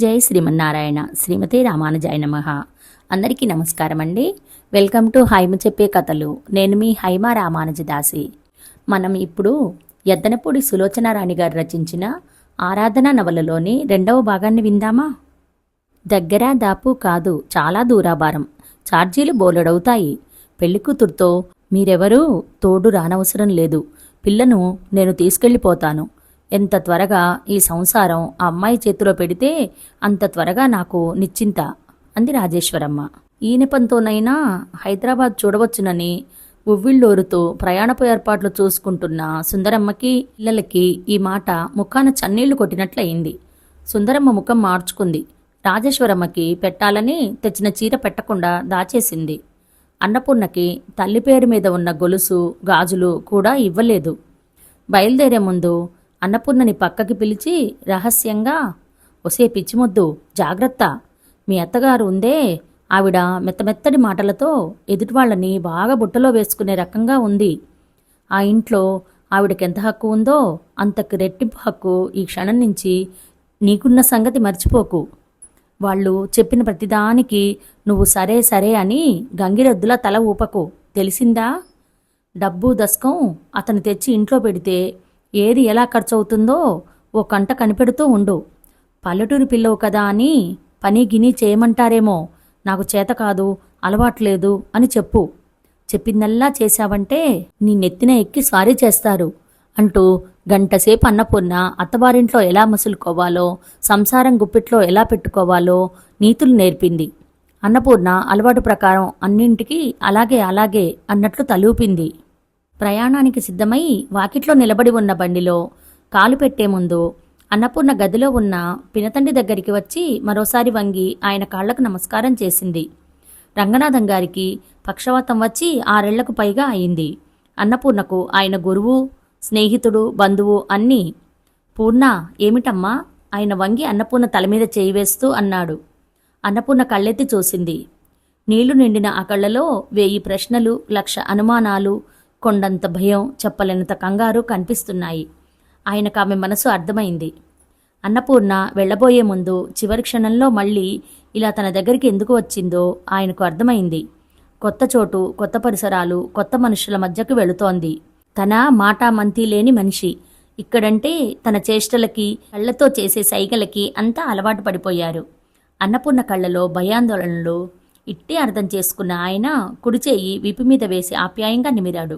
జై శ్రీమన్నారాయణ. శ్రీమతి రామానుజాయ నమః. అందరికీ నమస్కారం అండి. వెల్కమ్ టు హైమ చెప్పే కథలు. నేను మీ హైమ రామానుజదాసి. మనం ఇప్పుడు ఎద్దనపూడి సులోచనారాణి గారు రచించిన ఆరాధన నవలలోని 2వ భాగాన్ని విందామా? దగ్గర దాపు కాదు, చాలా దూరాభారం. ఛార్జీలు బోలెడవుతాయి. పెళ్లికూతురుతో మీరెవరూ తోడు రానవసరం లేదు, పిల్లను నేను తీసుకెళ్ళిపోతాను. ఎంత త్వరగా ఈ సంసారం ఆ అమ్మాయి చేతిలో పెడితే అంత త్వరగా నాకు నిశ్చింత అంది రాజేశ్వరమ్మ. ఈ నెపంతోనైనా హైదరాబాద్ చూడవచ్చునని ఉవ్విళ్ళూరుతూ ప్రయాణపు ఏర్పాట్లు చూసుకుంటున్న సుందరమ్మకి పిల్లలకి ఈ మాట ముఖాన చన్నీళ్లు కొట్టినట్లయింది. సుందరమ్మ ముఖం మార్చుకుంది. రాజేశ్వరమ్మకి పెట్టాలని తెచ్చిన చీర పెట్టకుండా దాచేసింది. అన్నపూర్ణకి తల్లి పేరు మీద ఉన్న గొలుసు గాజులు కూడా ఇవ్వలేదు. బయలుదేరే ముందు అన్నపూర్ణని పక్కకి పిలిచి రహస్యంగా, ఒసే పిచ్చిమొద్దు, జాగ్రత్త, మీ అత్తగారు ఉందే, ఆవిడ మెత్తమెత్తడి మాటలతో ఎదుటివాళ్లని బాగా బుట్టలో వేసుకునే రకంగా ఉంది. ఆ ఇంట్లో ఆవిడకెంత హక్కు ఉందో అంతకు రెట్టింపు హక్కు ఈ క్షణం నుంచి నీకున్న సంగతి మర్చిపోకు. వాళ్ళు చెప్పిన ప్రతిదానికి నువ్వు సరే సరే అని గంగిరెద్దులా తల ఊపకు, తెలిసిందా? డబ్బు దస్కం అతను తెచ్చి ఇంట్లో పెడితే ఏది ఎలా ఖర్చవుతుందో ఓ కంట కనిపెడుతూ ఉండు. పల్లెటూరి పిల్లవు కదా అని పని గిని చేయమంటారేమో, నాకు చేత కాదు, అలవాట్లేదు అని చెప్పు. చెప్పిందల్లా చేశావంటే నీ నెత్తిన ఎక్కి స్వారీ చేస్తారు అంటూ గంటసేపు అన్నపూర్ణ అత్తవారింట్లో ఎలా మసులుకోవాలో, సంసారం గుప్పిట్లో ఎలా పెట్టుకోవాలో నీతులు నేర్పింది. అన్నపూర్ణ అలవాటు ప్రకారం అన్నింటికీ అలాగే అలాగే అన్నట్లు తలూపింది. ప్రయాణానికి సిద్ధమై వాకిట్లో నిలబడి ఉన్న బండిలో కాలు పెట్టే ముందు అన్నపూర్ణ గదిలో ఉన్న పినతండ్రి దగ్గరికి వచ్చి మరోసారి వంగి ఆయన కాళ్లకు నమస్కారం చేసింది. రంగనాథం గారికి పక్షవాతం వచ్చి 6 ఏళ్లకు పైగా అయింది. అన్నపూర్ణకు ఆయన గురువు, స్నేహితుడు, బంధువు అన్నీ. పూర్ణ, ఏమిటమ్మా? ఆయన వంగి అన్నపూర్ణ తలమీద చేయి వేస్తూ అన్నాడు. అన్నపూర్ణ కళ్ళెత్తి చూసింది. నీళ్లు నిండిన ఆ కళ్ళలో 1000 ప్రశ్నలు, 1,00,000 అనుమానాలు, కొండంత భయం, చెప్పలేనంత కంగారు కనిపిస్తున్నాయి. ఆయనకు ఆమె మనసు అర్థమైంది. అన్నపూర్ణ వెళ్లబోయే ముందు చివరి క్షణంలో మళ్ళీ ఇలా తన దగ్గరికి ఎందుకు వచ్చిందో ఆయనకు అర్థమైంది. కొత్త చోటు, కొత్త పరిసరాలు, కొత్త మనుషుల మధ్యకు వెళుతోంది. తన మాటా మంతి లేని మనిషి. ఇక్కడంటే తన చేష్టలకి, కళ్లతో చేసే సైగలకి అంతా అలవాటు పడిపోయారు. అన్నపూర్ణ కళ్ళలో భయాందోళనలు ఇట్టే అర్థం చేసుకున్న ఆయన కుడిచేయి వీపు మీద వేసి ఆప్యాయంగా నిమిరాడు.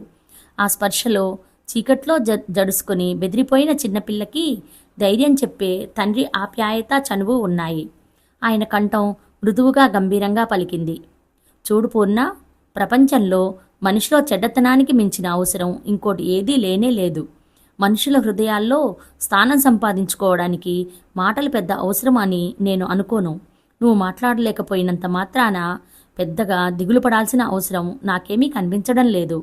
ఆ స్పర్శలో చీకట్లో జడుసుకుని బెదిరిపోయిన చిన్నపిల్లకి ధైర్యం చెప్పే తండ్రి ఆప్యాయత, చనువు ఉన్నాయి. ఆయన కంఠం మృదువుగా గంభీరంగా పలికింది. చూడు పూర్ణ, ప్రపంచంలో మనిషిలో చెడ్డతనానికి మించిన అవసరం ఇంకోటి ఏదీ లేనే లేదు. మనుషుల హృదయాల్లో స్థానం సంపాదించుకోవడానికి మాటలు పెద్ద అవసరం అని నేను అనుకోను. నువ్వు మాట్లాడలేకపోయినంత మాత్రాన పెద్దగా దిగులు పడాల్సిన అవసరం నాకేమీ కనిపించడం లేదు.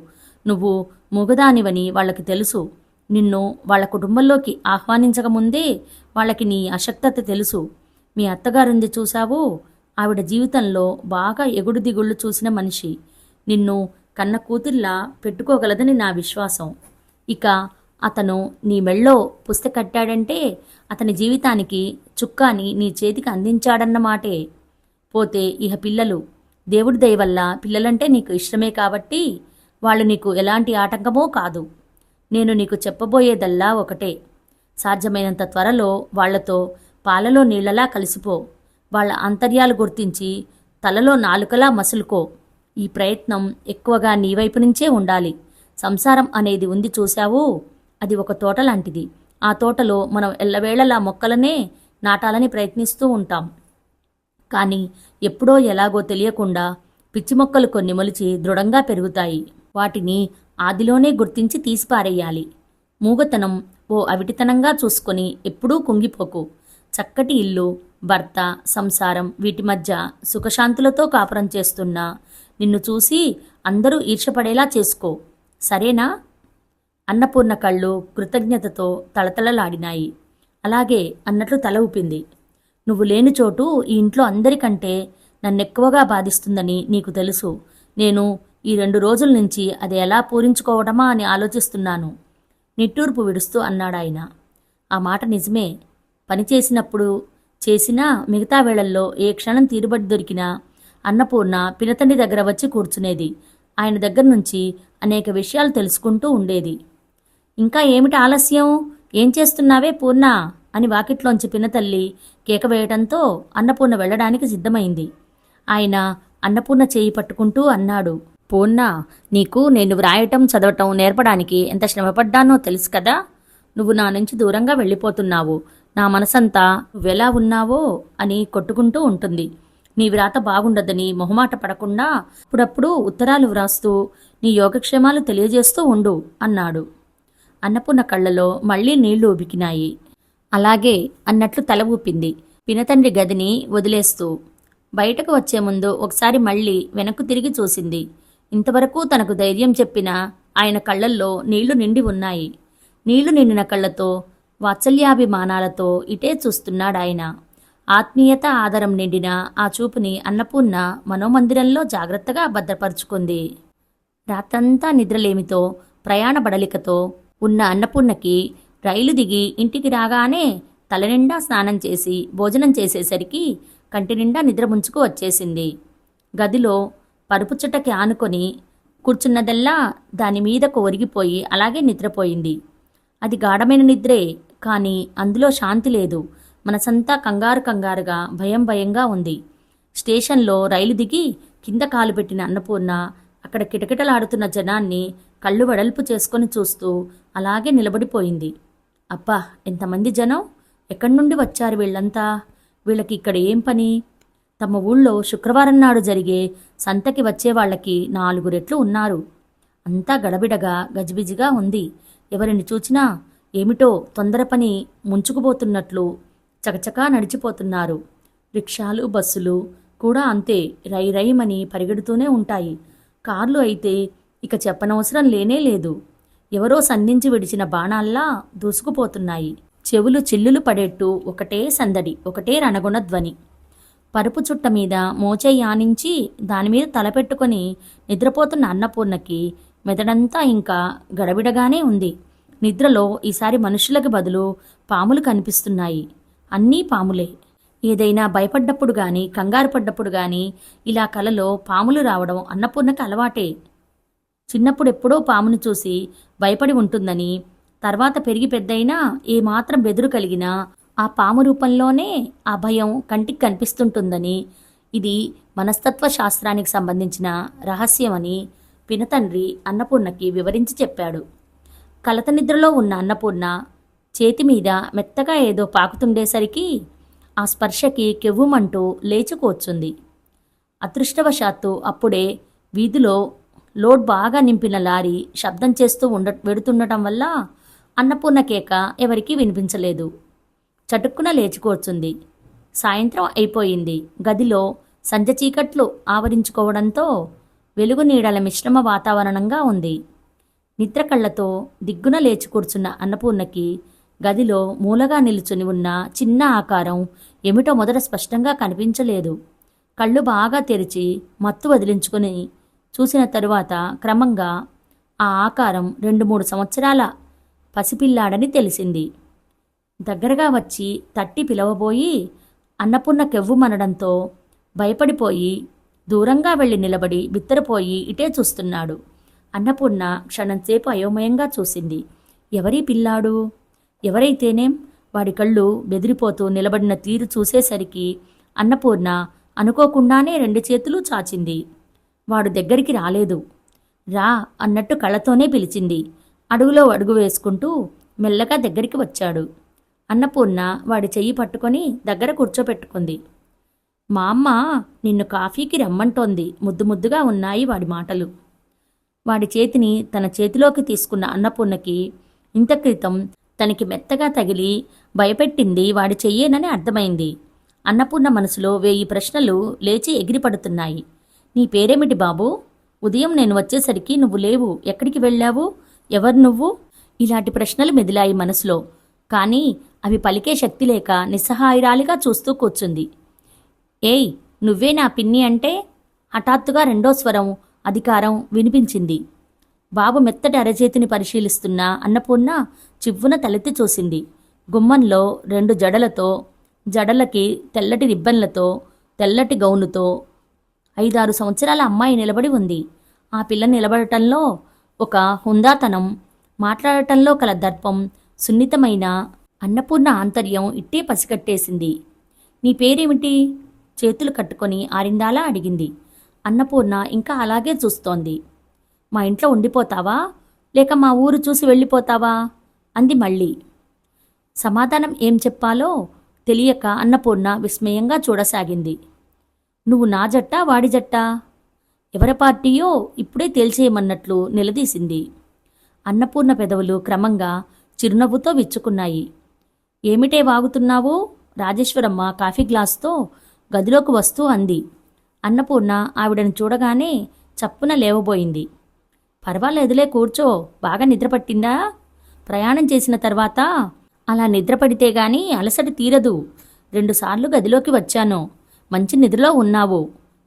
నువ్వు మూగదానివని వాళ్ళకి తెలుసు. నిన్ను వాళ్ళ కుటుంబంలోకి ఆహ్వానించకముందే వాళ్ళకి నీ అశక్తత తెలుసు. మీ అత్తగారుంది చూశావు, ఆవిడ జీవితంలో బాగా ఎగుడు దిగుళ్ళు చూసిన మనిషి. నిన్ను కన్న కూతుర్లా పెట్టుకోగలదని నా విశ్వాసం. ఇక అతను నీ మెళ్ళో పుస్తక కట్టాడంటే అతని జీవితానికి చుక్కాని నీ చేతికి అందించాడన్నమాటే. పోతే ఇహ పిల్లలు, దేవుడి దయ వల్ల పిల్లలంటే నీకు ఇష్టమే కాబట్టి వాళ్ళు నీకు ఎలాంటి ఆటంకమో కాదు. నేను నీకు చెప్పబోయేదల్లా ఒకటే. సాధ్యమైనంత త్వరలో వాళ్లతో పాలలో నీళ్లలా కలిసిపో. వాళ్ళ అంతర్యాలు గుర్తించి తలలో నాలుకలా మసులుకో. ఈ ప్రయత్నం ఎక్కువగా నీ వైపు నుంచే ఉండాలి. సంసారం అనేది ఉంది చూశావు, అది ఒక తోట లాంటిది. ఆ తోటలో మనం ఎల్లవేళలా మొక్కలనే నాటాలని ప్రయత్నిస్తూ ఉంటాం. కానీ ఎప్పుడో ఎలాగో తెలియకుండా పిచ్చి మొక్కలు కొన్ని మొలిచి దృఢంగా పెరుగుతాయి. వాటిని ఆదిలోనే గుర్తించి తీసిపారేయాలి. మూగతనం ఓ అవిటితనంగా చూసుకొని ఎప్పుడూ కుంగిపోకు. చక్కటి ఇల్లు, భర్త, సంసారం, వీటి మధ్య సుఖశాంతులతో కాపురం చేస్తున్నా నిన్ను చూసి అందరూ ఈర్షపడేలా చేసుకో, సరేనా? అన్నపూర్ణ కళ్ళు కృతజ్ఞతతో తళతళలాడినాయి. అలాగే అన్నట్లు తల ఊపింది. నువ్వు లేని చోటు ఈ ఇంట్లో అందరికంటే నన్నెక్కువగా బాధిస్తుందని నీకు తెలుసు. నేను ఈ 2 రోజుల నుంచి అది ఎలా పూరించుకోవడమా అని ఆలోచిస్తున్నాను. నిట్టూర్పు విడుస్తూ అన్నాడాయన. ఆ మాట నిజమే. పనిచేసినప్పుడు చేసినా మిగతా వేళల్లో ఏ క్షణం తీరుబడి దొరికినా అన్నపూర్ణ పినతండ్రి దగ్గర వచ్చి కూర్చునేది. ఆయన దగ్గర నుంచి అనేక విషయాలు తెలుసుకుంటూ ఉండేది. ఇంకా ఏమిటి ఆలస్యం? ఏం చేస్తున్నావే పూర్ణ అని వాకిట్లోంచి పినతల్లి కేక వేయటంతో అన్నపూర్ణ వెళ్ళడానికి సిద్ధమైంది. ఆయన అన్నపూర్ణ చేయి పట్టుకుంటూ అన్నాడు, పూర్ణ, నీకు నేను వ్రాయటం చదవటం నేర్పడానికి ఎంత శ్రమపడ్డానో తెలుసు కదా. నువ్వు నా నుంచి దూరంగా వెళ్ళిపోతున్నావు. నా మనసంతా నువ్వెలా ఉన్నావో అని కొట్టుకుంటూ ఉంటుంది. నీ వ్రాత బాగుండదని మొహమాట పడకుండా అప్పుడప్పుడు ఉత్తరాలు వ్రాస్తూ నీ యోగక్షేమాలు తెలియజేస్తూ ఉండు అన్నాడు. అన్నపూర్ణ కళ్ళలో మళ్లీ నీళ్లు ఉబికినాయి. అలాగే అన్నట్లు తల ఊపింది. పినతండ్రి గదిని వదిలేస్తూ బయటకు వచ్చే ముందు ఒకసారి మళ్లీ వెనక్కు తిరిగి చూసింది. ఇంతవరకు తనకు ధైర్యం చెప్పిన ఆయన కళ్ళల్లో నీళ్లు నిండి ఉన్నాయి. నీళ్లు నిండిన కళ్లతో వాత్సల్యాభిమానాలతో ఇటే చూస్తున్నాడాయన. ఆత్మీయత ఆదరం నిండిన ఆ చూపుని అన్నపూర్ణ మనోమందిరంలో జాగ్రత్తగా భద్రపరుచుకుంది. రాత్రంతా నిద్రలేమితో ప్రయాణ బడలికతో ఉన్న అన్నపూర్ణకి రైలు దిగి ఇంటికి రాగానే తలనిండా స్నానం చేసి భోజనం చేసేసరికి కంటినిండా నిద్ర ముంచుకు వచ్చేసింది. గదిలో పరుపుచుట్టకి ఆనుకొని కూర్చున్నదల్లా దాని మీదకు ఒరిగిపోయి అలాగే నిద్రపోయింది. అది గాఢమైన నిద్రే, కానీ అందులో శాంతి లేదు. మనసంతా కంగారు కంగారుగా భయం భయంగా ఉంది. స్టేషన్లో రైలు దిగి కింద కాలు పెట్టిన అన్నపూర్ణ అక్కడ కిటకిటలాడుతున్న జనాన్ని కళ్ళు వెడల్పు చేసుకొని చూస్తూ అలాగే నిలబడిపోయింది. అబ్బా, ఎంతమంది జనం! ఎక్కడి నుండి వచ్చారు వీళ్ళంతా? వీళ్ళకి ఇక్కడ ఏం పని? తమ ఊళ్ళో శుక్రవారం నాడు జరిగే సంతకి వచ్చేవాళ్లకి 4 రెట్లు ఉన్నారు. అంతా గడబిడగా గజిబిజిగా ఉంది. ఎవరిని చూచినా ఏమిటో తొందర పని ముంచుకుపోతున్నట్లు చకచకా నడిచిపోతున్నారు. రిక్షాలు బస్సులు కూడా అంతే రైమని పరిగెడుతూనే ఉంటాయి. కార్లు అయితే ఇక చెప్పనవసరం లేనే లేదు. ఎవరో సంధించి విడిచిన బాణాల్లా దూసుకుపోతున్నాయి. చెవులు చిల్లులు పడేట్టు ఒకటే సందడి, ఒకటే రణగుణ ధ్వని. పరుపు చుట్ట మీద మోచేయానించి దానిమీద తలపెట్టుకొని నిద్రపోతున్న అన్నపూర్ణకి మెదడంతా ఇంకా గడబిడగానే ఉంది. నిద్రలో ఈసారి మనుషులకు బదులు పాములు కనిపిస్తున్నాయి. అన్నీ పాములే. ఏదైనా భయపడ్డప్పుడు గాని కంగారు పడ్డప్పుడు గాని ఇలా కలలో పాములు రావడం అన్నపూర్ణకి అలవాటే. చిన్నప్పుడెప్పుడో పామును చూసి భయపడి ఉంటుందని, తర్వాత పెరిగి పెద్దయినా ఏమాత్రం బెదురు కలిగినా ఆ పాము రూపంలోనే ఆ భయం కంటికి కనిపిస్తుంటుందని, ఇది మనస్తత్వ శాస్త్రానికి సంబంధించిన రహస్యమని పినతండ్రి అన్నపూర్ణకి వివరించి చెప్పాడు. కలత నిద్రలో ఉన్న అన్నపూర్ణ చేతి మీద మెత్తగా ఏదో పాకుతుండేసరికి ఆ స్పర్శకి కెవ్వుమంటూ లేచి కూర్చుంది. అదృష్టవశాత్తు అప్పుడే వీధిలో లోడ్ బాగా నింపిన లారీ శబ్దం చేస్తూ వెడుతుండటం వల్ల అన్నపూర్ణ కేక ఎవరికీ వినిపించలేదు. చటుక్కున లేచి కూర్చుంది. సాయంత్రం అయిపోయింది. గదిలో సంజ చీకట్లు ఆవరించుకోవడంతో వెలుగు నీడల మిశ్రమ వాతావరణంగా ఉంది. నిద్ర కళ్లతో దిగ్గున లేచి కూర్చున్న అన్నపూర్ణకి గదిలో మూలగా నిలుచుని ఉన్న చిన్న ఆకారం ఏమిటో మొదట స్పష్టంగా కనిపించలేదు. కళ్ళు బాగా తెరిచి మత్తు వదిలించుకుని చూసిన తరువాత క్రమంగా ఆ ఆకారం 2-3 సంవత్సరాల పసిపిల్లాడని తెలిసింది. దగ్గరగా వచ్చి తట్టి పిలవబోయి అన్నపూర్ణ కెవ్వుమనడంతో భయపడిపోయి దూరంగా వెళ్ళి నిలబడి బిత్తరపోయి ఇటే చూస్తున్నాడు. అన్నపూర్ణ క్షణంసేపు అయోమయంగా చూసింది. ఎవరీ పిల్లాడు? ఎవరైతేనేం? వాడి కళ్ళు బెదిరిపోతూ నిలబడిన తీరు చూసేసరికి అన్నపూర్ణ అనుకోకుండానే 2 చేతులు చాచింది. వాడు దగ్గరికి రాలేదు. రా అన్నట్టు కళ్ళతోనే పిలిచింది. అడుగులో అడుగు వేసుకుంటూ మెల్లగా దగ్గరికి వచ్చాడు. అన్నపూర్ణ వాడి చెయ్యి పట్టుకొని దగ్గర కూర్చోపెట్టుకుంది. మా అమ్మ నిన్ను కాఫీకి రమ్మంటోంది. ముద్దు ముద్దుగా ఉన్నాయి వాడి మాటలు. వాడి చేతిని తన చేతిలోకి తీసుకున్న అన్నపూర్ణకి ఇంత క్రితం తనకి మెత్తగా తగిలి భయపెట్టింది వాడి చెయ్యేనని అర్థమైంది. అన్నపూర్ణ మనసులో 1000 ప్రశ్నలు లేచి ఎగిరిపడుతున్నాయి. నీ పేరేమిటి బాబూ? ఉదయం నేను వచ్చేసరికి నువ్వు లేవు. ఎక్కడికి వెళ్ళావు? ఎవరు నువ్వు? ఇలాంటి ప్రశ్నలు మెదిలాయి మనసులో. కానీ అవి పలికే శక్తి లేక నిస్సహాయురాలిగా చూస్తూ కూర్చుంది. ఏయ్, నువ్వే నా పిన్ని అంటే? హఠాత్తుగా 2వ స్వరం అధికారం వినిపించింది. బాబు మెత్తటి అరచేతిని పరిశీలిస్తున్న అన్నపూర్ణ చివ్వున తలెత్తి చూసింది. గుమ్మంలో 2 జడలతో జడలకి తెల్లటి రిబ్బన్లతో, తెల్లటి గౌనుతో 5-6 సంవత్సరాల అమ్మాయి నిలబడి ఉంది. ఆ పిల్ల నిలబడటంలో ఒక హుందాతనం, మాట్లాడటంలో కల దర్పం, సున్నితమైన అన్నపూర్ణ ఆంతర్యం ఇట్టే పసిగట్టేసింది. నీ పేరేమిటి? చేతులు కట్టుకొని ఆరిందాలా అడిగింది. అన్నపూర్ణ ఇంకా అలాగే చూస్తోంది. మా ఇంట్లో ఉండిపోతావా, లేక మా ఊరు చూసి వెళ్ళిపోతావా అంది మళ్ళీ. సమాధానం ఏం చెప్పాలో తెలియక అన్నపూర్ణ విస్మయంగా చూడసాగింది. నువ్వు నా జట్టా వాడి జట్టా? ఎవరి పార్టీయో ఇప్పుడే తేల్చేయమన్నట్లు నిలదీసింది. అన్నపూర్ణ పెదవులు క్రమంగా చిరునవ్వుతో విచ్చుకున్నాయి. ఏమిటే వాగుతున్నావు? రాజేశ్వరమ్మ కాఫీ గ్లాసుతో గదిలోకి వస్తూ అంది. అన్నపూర్ణ ఆవిడను చూడగానే చప్పున లేవబోయింది. పర్వాలేదులే, కూర్చో. బాగా నిద్రపట్టిందా? ప్రయాణం చేసిన తర్వాత అలా నిద్రపడితే గాని అలసట తీరదు. 2 సార్లు గదిలోకి వచ్చాను. మంచి నిద్రలో ఉన్నావు,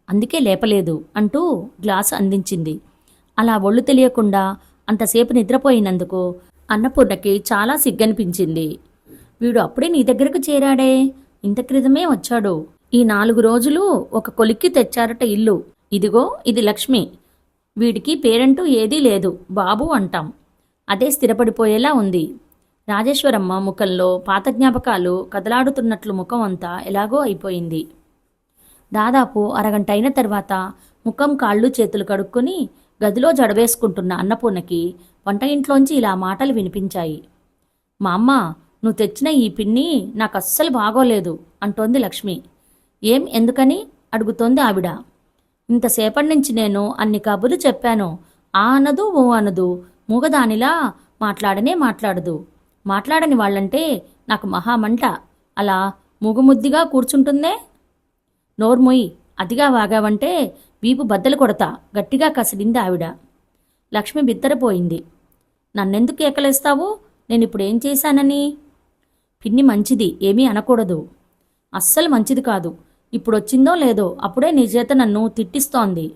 అందుకే లేపలేదు అంటూ గ్లాసు అందించింది. అలా ఒళ్ళు తెలియకుండా అంతసేపు నిద్రపోయినందుకు అన్నపూర్ణకి చాలా సిగ్గనిపించింది. వీడు అప్పుడే నీ దగ్గరకు చేరాడే, ఇంత క్రితమే వచ్చాడు. ఈ 4 రోజులు ఒక కొలిక్కి తెచ్చారట ఇల్లు. ఇదిగో ఇది లక్ష్మి. వీడికి పేరంటూ ఏదీ లేదు, బాబు అంటాం. అదే స్థిరపడిపోయేలా ఉంది. రాజేశ్వరమ్మ ముఖంలో పాత జ్ఞాపకాలు కదలాడుతున్నట్లు ముఖం అంతా ఎలాగో అయిపోయింది. దాదాపు అరగంట అయిన తర్వాత ముఖం, కాళ్ళు, చేతులు కడుక్కొని గదిలో జడవేసుకుంటున్న అన్నపూర్ణకి వంట ఇంట్లోంచి ఇలా మాటలు వినిపించాయి. మా అమ్మ, నువ్వు తెచ్చిన ఈ పిన్ని నాకు అస్సలు బాగోలేదు అంటోంది లక్ష్మి. ఏం, ఎందుకని అడుగుతోంది ఆవిడ. ఇంతసేపటి నుంచి నేను అన్ని కబుర్లు చెప్పాను. ఆ అనదు, ఓ అనదు, మూగదానిలా మాట్లాడనే మాట్లాడదు. మాట్లాడని వాళ్ళంటే నాకు మహామంట. అలా మూగుముద్దిగా కూర్చుంటుందే. నోర్మొయ్, అతిగా వాగావంటే వీపు బద్దలు కొడతా గట్టిగా కసిరింది ఆవిడ. లక్ష్మి బిత్తరపోయింది. నన్నెందుకు ఏకలేస్తావు? నేనిప్పుడేం చేశానని? పిన్ని మంచిది, ఏమీ అనకూడదు. అస్సలు మంచిది కాదు. ఇప్పుడొచ్చిందో లేదో అప్పుడే నీ చేత నన్ను తిట్టిస్తోంది.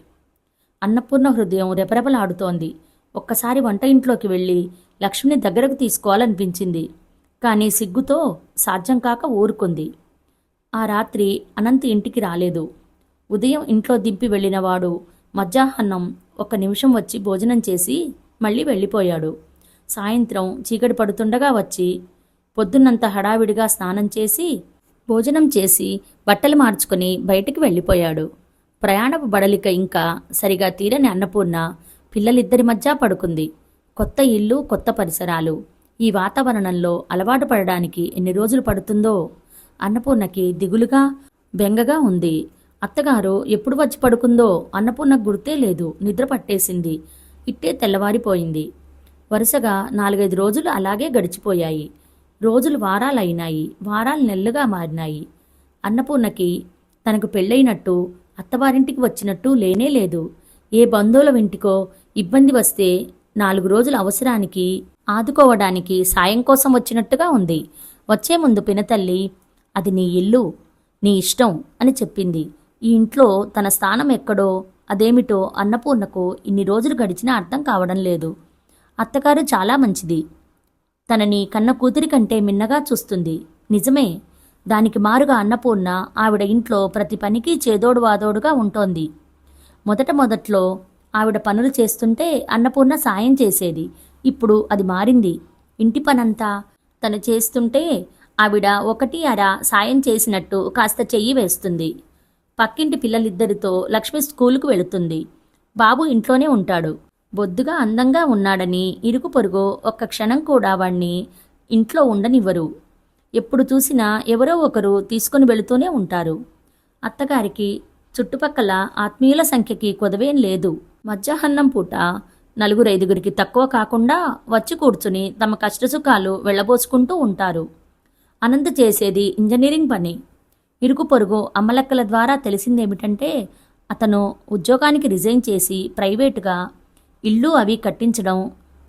అన్నపూర్ణ హృదయం రెపరెపలాడుతోంది. ఒక్కసారి వంట ఇంట్లోకి వెళ్ళి లక్ష్మిని దగ్గరకు తీసుకోవాలనిపించింది. కానీ సిగ్గుతో సాధ్యం కాక ఊరుకుంది. ఆ రాత్రి అనంత్ ఇంటికి రాలేదు. ఉదయం ఇంట్లో దింపి వెళ్ళినవాడు మధ్యాహ్నం 1 నిమిషం వచ్చి భోజనం చేసి మళ్ళీ వెళ్ళిపోయాడు. సాయంత్రం చీకటి పడుతుండగా వచ్చి పొద్దున్నంత హడావిడిగా స్నానం చేసి భోజనం చేసి బట్టలు మార్చుకుని బయటికి వెళ్ళిపోయాడు. ప్రయాణపు బడలిక ఇంకా సరిగా తీరని అన్నపూర్ణ పిల్లలిద్దరి మధ్య పడుకుంది. కొత్త ఇల్లు, కొత్త పరిసరాలు. ఈ వాతావరణంలో అలవాటు పడడానికి ఎన్ని రోజులు పడుతుందో అన్నపూర్ణకి దిగులుగా, బెంగగా ఉంది. అత్తగారు ఎప్పుడు వచ్చి పడుకుందో అన్నపూర్ణకు గుర్తే లేదు. నిద్ర పట్టేసింది. ఇట్టే తెల్లవారిపోయింది. వరుసగా 4-5 రోజులు అలాగే గడిచిపోయాయి. రోజులు వారాలైనాయి, వారాలు నెలలుగా మారినాయి. అన్నపూర్ణకి తనకు పెళ్ళైనట్టు, అత్తవారింటికి వచ్చినట్టు లేనే లేదు. ఏ బంధువుల ఇంటికో ఇబ్బంది వస్తే 4 రోజుల అవసరానికి ఆదుకోవడానికి సాయం కోసం వచ్చినట్టుగా ఉంది. వచ్చే ముందు పినతల్లి, అది నీ ఇల్లు, నీ ఇష్టం అని చెప్పింది. ఈ ఇంట్లో తన స్థానం ఎక్కడో, అదేమిటో అన్నపూర్ణకు ఇన్ని రోజులు గడిచినా అర్థం కావడం లేదు. అత్తగారు చాలా మంచిది. తనని కన్న కూతురి కంటే మిన్నగా చూస్తుంది. నిజమే. దానికి మారుగా అన్నపూర్ణ ఆవిడ ఇంట్లో ప్రతి పనికి చేదోడు వాదోడుగా ఉంటోంది. మొదట్లో ఆవిడ పనులు చేస్తుంటే అన్నపూర్ణ సాయం చేసేది. ఇప్పుడు అది మారింది. ఇంటి పనంతా తను చేస్తుంటే ఆవిడ 1-2 సాయం చేసినట్టు కాస్త చెయ్యి వేస్తుంది. పక్కింటి పిల్లలిద్దరితో లక్ష్మి స్కూలుకు వెళుతుంది. బాబు ఇంట్లోనే ఉంటాడు. బొద్దుగా అందంగా ఉన్నాడని ఇరుగు పొరుగు ఒక్క క్షణం కూడా వాణ్ణి ఇంట్లో ఉండనివ్వరు. ఎప్పుడు చూసినా ఎవరో ఒకరు తీసుకుని వెళుతూనే ఉంటారు. అత్తగారికి చుట్టుపక్కల ఆత్మీయుల సంఖ్యకి కొదవేం లేదు. మధ్యాహ్నం పూట 4-5 తక్కువ కాకుండా వచ్చి కూర్చుని తమ కష్టసుఖాలు వెళ్ళబోసుకుంటూ ఉంటారు. అనంత్ చేసేది ఇంజనీరింగ్ పని. ఇరుగు పొరుగు అమ్మలక్కల ద్వారా తెలిసిందేమిటంటే అతను ఉద్యోగానికి రిజైన్ చేసి ప్రైవేటుగా ఇల్లు అవి కట్టించడం,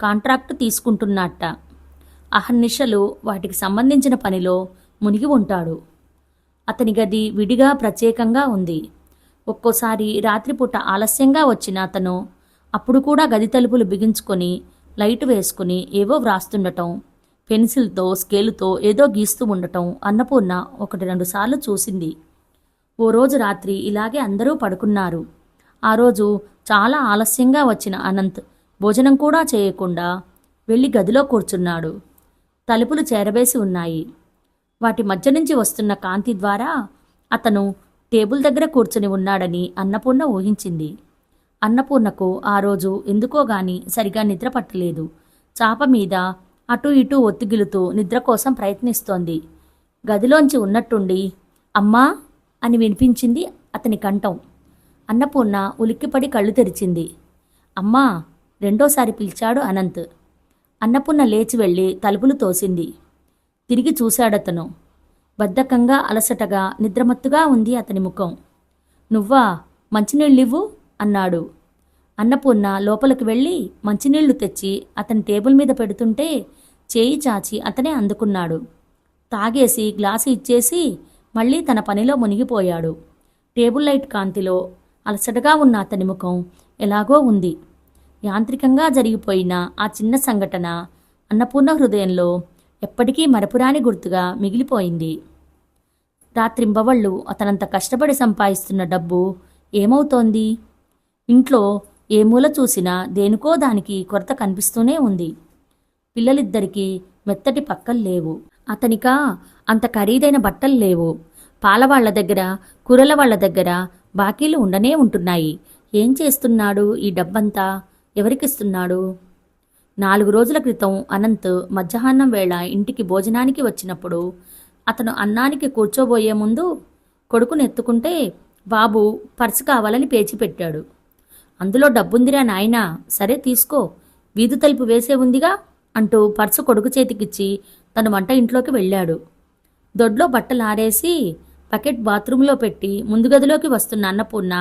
కాంట్రాక్టు తీసుకుంటున్నట్ట. అహర్నిశలు వాటికి సంబంధించిన పనిలో మునిగి ఉంటాడు. అతని గది విడిగా ప్రత్యేకంగా ఉంది. ఒక్కోసారి రాత్రిపూట ఆలస్యంగా వచ్చిన అతను అప్పుడు కూడా గది తలుపులు బిగించుకొని లైటు వేసుకుని ఏవో వ్రాస్తుండటం, పెన్సిల్తో స్కేలుతో ఏదో గీస్తూ ఉండటం అన్నపూర్ణ 1-2 సార్లు చూసింది. ఓ రోజు రాత్రి ఇలాగే అందరూ పడుకున్నారు. ఆ రోజు చాలా ఆలస్యంగా వచ్చిన అనంత్ భోజనం కూడా చేయకుండా వెళ్ళి గదిలో కూర్చున్నాడు. తలుపులు చేరవేసి ఉన్నాయి. వాటి మధ్య నుంచి వస్తున్న కాంతి ద్వారా అతను టేబుల్ దగ్గర కూర్చుని ఉన్నాడని అన్నపూర్ణ ఊహించింది. అన్నపూర్ణకు ఆ రోజు ఎందుకో గాని సరిగా నిద్ర పట్టలేదు. చాప మీద అటూ ఇటూ ఒత్తిగిలుతూ నిద్ర కోసం ప్రయత్నిస్తోంది. గదిలోంచి ఉన్నట్టుండి అమ్మా అని వినిపించింది అతని కంఠం. అన్నపూర్ణ ఉలిక్కిపడి కళ్ళు తెరిచింది. అమ్మా రెండోసారి పిలిచాడు అనంత్. అన్నపూర్ణ లేచి వెళ్ళి తలుపులు తోసింది. తిరిగి చూశాడతను. బద్ధకంగా అలసటగా నిద్రమత్తుగా ఉంది అతని ముఖం. నువ్వా, మంచినీళ్ళివ్వు అన్నాడు. అన్నపూర్ణ లోపలికి వెళ్ళి మంచినీళ్లు తెచ్చి అతని టేబుల్ మీద పెడుతుంటే చేయి చాచి అతనే అందుకున్నాడు. తాగేసి గ్లాసు ఇచ్చేసి మళ్ళీ తన పనిలో మునిగిపోయాడు. టేబుల్ లైట్ కాంతిలో అలసటగా ఉన్న అతని ముఖం ఎలాగో ఉంది. యాంత్రికంగా జరిగిపోయిన ఆ చిన్న సంఘటన అన్నపూర్ణ హృదయంలో ఎప్పటికీ మరపురాని గుర్తుగా మిగిలిపోయింది. రాత్రింబవళ్ళు అతనంత కష్టపడి సంపాదిస్తున్న డబ్బు ఏమవుతోంది? ఇంట్లో ఏ మూల చూసినా దేనికో దానికి కొరత కనిపిస్తూనే ఉంది. పిల్లలిద్దరికీ మెత్తటి పక్కలు లేవు. అతనికా అంత ఖరీదైన బట్టలు లేవు. పాలవాళ్ల దగ్గర, కూరల వాళ్ల దగ్గర బాకీలు ఉండనే ఉంటున్నాయి. ఏం చేస్తున్నాడు ఈ డబ్బంతా? ఎవరికిస్తున్నాడు? 4 రోజుల క్రితం అనంత్ మధ్యాహ్నం వేళ ఇంటికి భోజనానికి వచ్చినప్పుడు అతను అన్నానికి కూర్చోబోయే ముందు కొడుకును ఎత్తుకుంటే బాబు పర్సు కావాలని పేచి పెట్టాడు. అందులో డబ్బుందిరా నాయనా, సరే తీసుకో, వీధి తలుపు వేసే ఉందిగా అంటూ పర్సు కొడుకు చేతికిచ్చి తను వంట ఇంట్లోకి వెళ్ళాడు. దొడ్లో బట్టలు ఆరేసి బకెట్ బాత్రూంలో పెట్టి ముందు గదిలోకి వస్తున్న అన్నపూర్ణ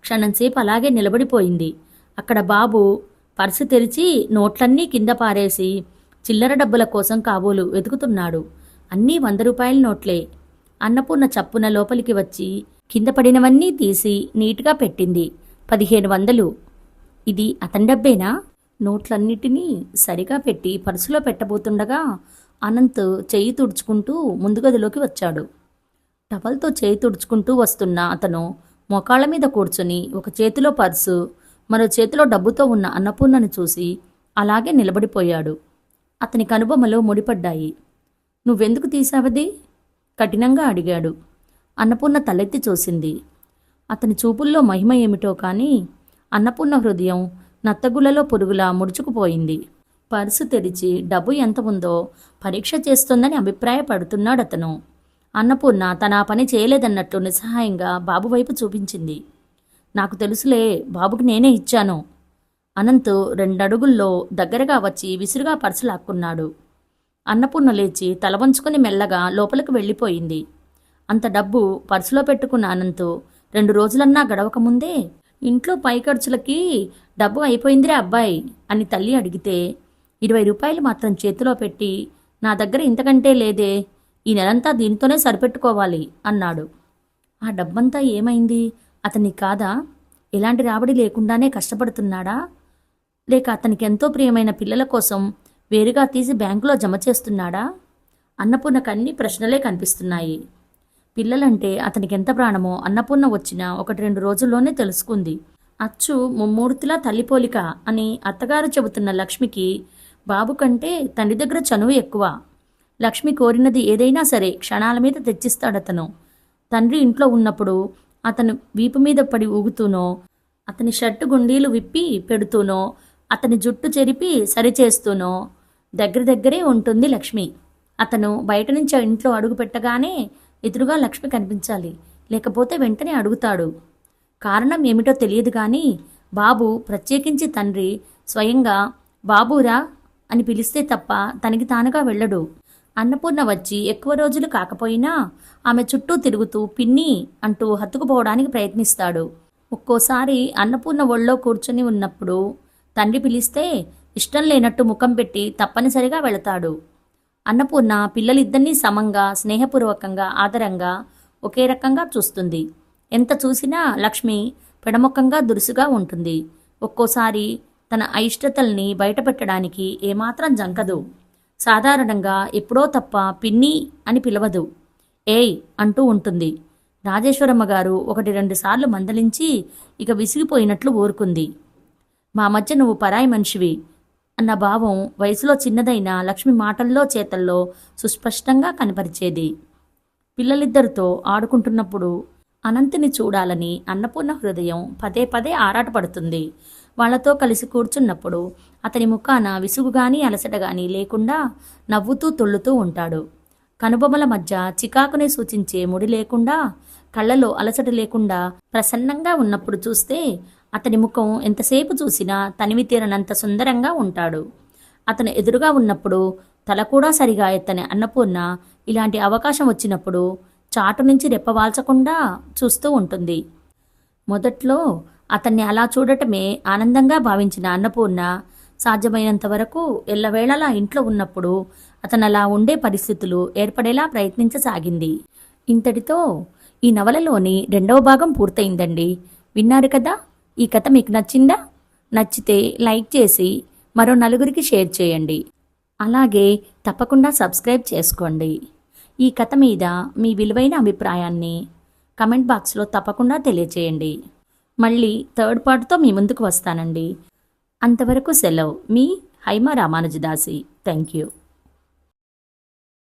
క్షణంసేపు అలాగే నిలబడిపోయింది. అక్కడ బాబు పర్సు తెరిచి నోట్లన్నీ కింద పారేసి చిల్లర డబ్బుల కోసం కాబోలు వెతుకుతున్నాడు. అన్నీ 100 రూపాయల నోట్లే. అన్నపూర్ణ చప్పున లోపలికి వచ్చి కింద పడినవన్నీ తీసి నీట్గా పెట్టింది. 1500. ఇది అతని డబ్బేనా? నోట్లన్నిటినీ సరిగా పెట్టి పర్సులో పెట్టబోతుండగా అనంత్ చెయ్యి తుడుచుకుంటూ ముందు గదిలోకి వచ్చాడు. టవల్తో చేయి తుడుచుకుంటూ వస్తున్న అతను మోకాళ్ల మీద కూర్చుని ఒక చేతిలో పర్సు, మరో చేతిలో డబ్బుతో ఉన్న అన్నపూర్ణను చూసి అలాగే నిలబడిపోయాడు. అతని కనుబొమ్మలు ముడిపడ్డాయి. నువ్వెందుకు తీసావది? కఠినంగా అడిగాడు. అన్నపూర్ణ తలెత్తి చూసింది. అతని చూపుల్లో మహిమ ఏమిటో కానీ అన్నపూర్ణ హృదయం నత్తగులలో పురుగులా ముడుచుకుపోయింది. పర్సు తెరిచి డబ్బు ఎంత ఉందో పరీక్ష చేస్తోందని అభిప్రాయపడుతున్నాడతను. అన్నపూర్ణ తన పని చేయలేదన్నట్టు నిస్సహాయంగా బాబు వైపు చూపించింది. నాకు తెలుసులే, బాబుకి నేనే ఇచ్చాను. అనంత్ 2 అడుగుల్లో దగ్గరగా వచ్చి విసురుగా పర్సు లాక్కున్నాడు. అన్నపూర్ణ లేచి తల వంచుకొని మెల్లగా లోపలికి వెళ్ళిపోయింది. అంత డబ్బు పర్సులో పెట్టుకున్న అనంత్ 2 రోజులన్నా గడవకముందే ఇంట్లో పై ఖర్చులకి డబ్బు అయిపోయిందిరే అబ్బాయి అని తల్లి అడిగితే 20 రూపాయలు మాత్రం చేతిలో పెట్టి నా దగ్గర ఇంతకంటే లేదే, ఈ నెలంతా దీనితోనే సరిపెట్టుకోవాలి అన్నాడు. ఆ డబ్బంతా ఏమైంది? అతని కాదా? ఎలాంటి రాబడి లేకుండానే కష్టపడుతున్నాడా? లేక అతనికి ఎంతో ప్రియమైన పిల్లల కోసం వేరుగా తీసి బ్యాంకులో జమ చేస్తున్నాడా? అన్నపూర్ణకు అన్ని ప్రశ్నలే కనిపిస్తున్నాయి. పిల్లలంటే అతనికి ఎంత ప్రాణమో అన్నపూర్ణ వచ్చిన 1-2 రోజుల్లోనే తెలుసుకుంది. అచ్చు ముమ్మూర్తిలా తల్లిపోలిక అని అత్తగారు చెబుతున్న లక్ష్మికి బాబు కంటే తండ్రి దగ్గర చనువు ఎక్కువ. లక్ష్మి కోరినది ఏదైనా సరే క్షణాల మీద తెచ్చిస్తాడతను. తండ్రి ఇంట్లో ఉన్నప్పుడు అతను వీపు మీద పడి ఊగుతూనో, అతని షర్టు గుండీలు విప్పి పెడుతూనో, అతని జుట్టు చెరిపి సరిచేస్తూనో దగ్గరే ఉంటుంది లక్ష్మి. అతను బయట నుంచి ఇంట్లో అడుగు పెట్టగానే ఎదురుగా లక్ష్మి కనిపించాలి, లేకపోతే వెంటనే అడుగుతాడు. కారణం ఏమిటో తెలియదు కానీ బాబు, ప్రత్యేకించి తండ్రి స్వయంగా బాబూరా అని పిలిస్తే తప్ప తనకి తానుగా వెళ్ళడు. అన్నపూర్ణ వచ్చి ఎక్కువ రోజులు కాకపోయినా ఆమె చుట్టూ తిరుగుతూ పిన్ని అంటూ హత్తుకుపోవడానికి ప్రయత్నిస్తాడు. ఒక్కోసారి అన్నపూర్ణ ఒళ్ళో కూర్చుని ఉన్నప్పుడు తండ్రి పిలిస్తే ఇష్టం లేనట్టు ముఖం పెట్టి తప్పనిసరిగా వెళతాడు. అన్నపూర్ణ పిల్లలిద్దరినీ సమంగా, స్నేహపూర్వకంగా, ఆదరంగా ఒకే రకంగా చూస్తుంది. ఎంత చూసినా లక్ష్మి పెడముఖంగా దురుసుగా ఉంటుంది. ఒక్కోసారి తన అయిష్టతల్ని బయటపెట్టడానికి ఏమాత్రం జంకదు. సాధారణంగా ఎప్పుడో తప్ప పిన్ని అని పిలవదు. ఏయ్ అంటూ ఉంటుంది. రాజేశ్వరమ్మ గారు 1-2 సార్లు మందలించి ఇక విసిగిపోయినట్లు ఊరుకుంది. మా మధ్య నువ్వు పరాయి మనిషివి అన్న భావం వయసులో చిన్నదైన లక్ష్మి మాటల్లో చేతల్లో సుస్పష్టంగా కనపరిచేది. పిల్లలిద్దరితో ఆడుకుంటున్నప్పుడు అనంతిని చూడాలని అన్నపూర్ణ హృదయం పదే పదే ఆరాటపడుతుంది. వాళ్లతో కలిసి కూర్చున్నప్పుడు అతని ముఖాన విసుగుగాని అలసటగాని లేకుండా నవ్వుతూ తుళ్ళుతూ ఉంటాడు. కనుబొమల మధ్య చికాకుని సూచించే ముడి లేకుండా, కళ్ళలో అలసట లేకుండా ప్రసన్నంగా ఉన్నప్పుడు చూస్తే అతని ముఖం ఎంతసేపు చూసినా తనివి తీరనంత సుందరంగా ఉంటాడు. అతను ఎదురుగా ఉన్నప్పుడు తల కూడా సరిగా ఎత్తని అన్నపూర్ణ ఇలాంటి అవకాశం వచ్చినప్పుడు చాటు నుంచి రెప్పవాల్చకుండా చూస్తూ ఉంటుంది. మొదట్లో అతన్ని అలా చూడటమే ఆనందంగా భావించిన అన్నపూర్ణ సాధ్యమైనంత వరకు ఎల్లవేళలా ఇంట్లో ఉన్నప్పుడు అతను అలా ఉండే పరిస్థితులు ఏర్పడేలా ప్రయత్నించసాగింది. ఇంతటితో ఈ నవలలోని 2వ భాగం పూర్తయిందండి. విన్నారు కదా? ఈ కథ మీకు నచ్చిందా? నచ్చితే లైక్ చేసి మరో నలుగురికి షేర్ చేయండి. అలాగే తప్పకుండా సబ్స్క్రైబ్ చేసుకోండి. ఈ కథ మీద మీ విలువైన అభిప్రాయాన్ని కమెంట్ బాక్స్లో తప్పకుండా తెలియచేయండి. మళ్ళీ 3rd పార్ట్తో మీ ముందుకు వస్తానండి. అంతవరకు సెలవు. మీ హైమ రామానుజదాసి. Thank you.